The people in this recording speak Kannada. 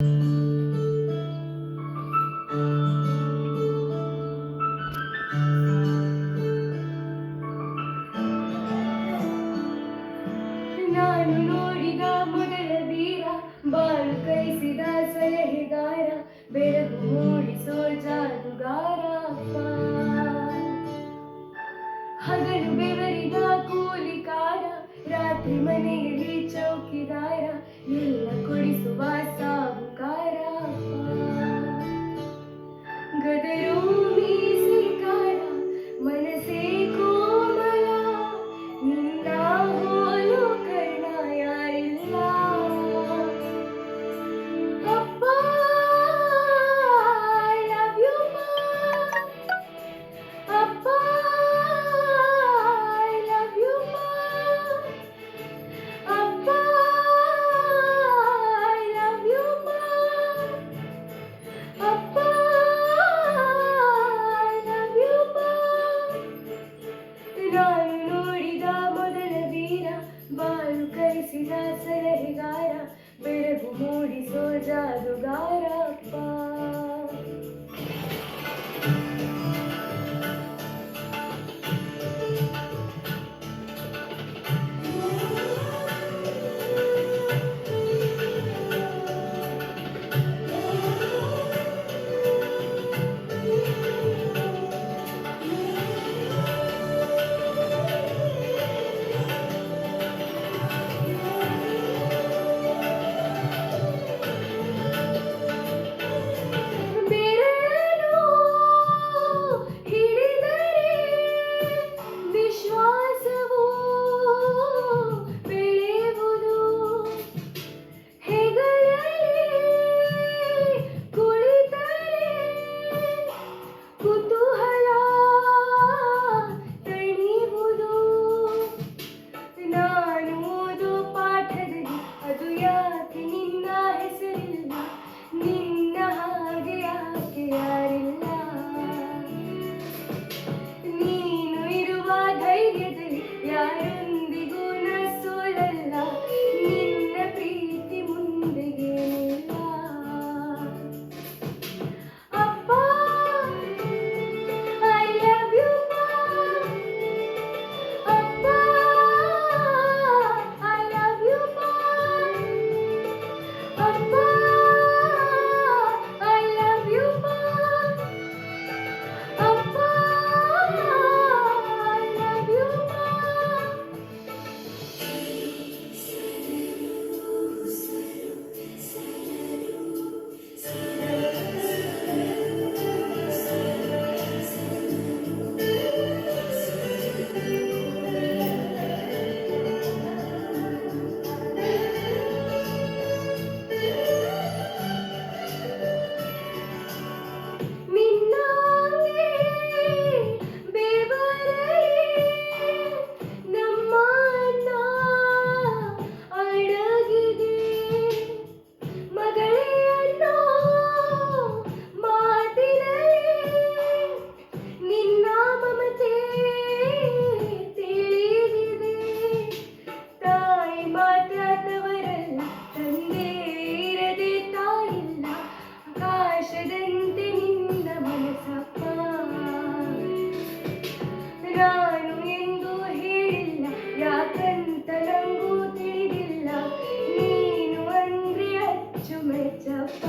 ನಾನು ನೋಡಿದ ಮೊದಲ ವೀರ, ಬಾಳು ಕೈಸಿದ ಸಲಹೆಗಾರ, ಬೆಳಗು ಮೂಡಿಸೋ ಜಾದುಗಾರ ಅಪ್ಪ. ಹಗಲು ಬೆವರಿದ ಕೂಲಿಕಾರ, ರಾತ್ರಿ ಮನೆಯಲ್ಲಿ ಚೌಕಿದಾರ, ಎಲ್ಲ ಕೊಡಿಸುವ ಸಾಹುಕಾರ ಅಪ್ಪ. ಗದರು ಮೀಸೆಕಾರ, ಮನಸ್ಸೇ ಕೋಮಲ, ನಿನ್ನ ಹೋಲು ಕರ್ಣ ಯಾರಿಲ್ಲ ಅಪ್ಪ. I love you ma, ಅಪ್ಪ I love you ma, ಅಪ್ಪ I love you ma, ಅಪ್ಪ I love you ma. ನಾನು ನೋಡಿದ ಮೊದಲ ವೀರ, ಬಾಳು ಕಲಿಸಿದ ಸಲಹೆಗಾರ, ಬೆಳಗು ಮೂಡಿಸೋ ಜಾದುಗಾರ ಅಪ್ಪ. ಬೆರಳನ್ನು ಹಿಡಿದರೆ ವಿಶ್ವಾಸವು ಬೆಳೆಯುವುದು, ಹೆಗಲಲ್ಲಿ ಕುಳಿತರೆ ಕುತೂಹಲ ತಣಿಯುವುದು. ನಾನು ಓದೋ ಪಾಠದಲ್ಲಿ ಅದು ಯಾಕೆ ನಿನ್ನ ಹೆಸರಿಲ್ಲ, ನಿನ್ನ ಹಾಗೆ ಯಾಕೆ ಯಾರಿಲ್ಲ. ನೀನು ಇರುವ ಧೈರ್ಯದಲ್ಲಿ ಯಾರೊಂದಿಗೂ ನ ಸೋಲಲ್ಲ, ನಿನ್ನ ಪ್ರೀತಿ ಮುಂದೆಗೇನಿಲ್ಲ ಅಪ್ಪ. I love you ma, ಅಪ್ಪ I love you ma, ಅಪ್ಪ I love you ma, ಅಪ್ಪ I love you ma. ನಿನ್ನಾಗೆ ಬೆವರಲಿ ನಮ್ಮ ಅಣ್ಣ ಅಡಗಿದೆ, ಮಗಳೇ ಅನ್ನೋ ಮಾತಿನಲ್ಲಿ ನಿನ್ನ ಮಮತೆ ತಿಳಿದಿದೆ. ತಾಯಿ ಮಾತ್ರ ತವರಲ್ಲ, ತಂದೆ ಇರದೆ ತಾಯಿಲ್ಲ, ಆಕಾಶದಂತೆ ನಿನ್ನ ಮನಸ್ಸಪ್ಪ. ನಾನು ಎಂದು ಹೇಳಿಲ್ಲ, ಯಾಕಂತ ನಂಗೂ ತಿಳಿದಿಲ್ಲ, ನೀನು ಅಂದ್ರೆ ಅಚ್ಚುಮೆಚ್ಚಪ್ಪ.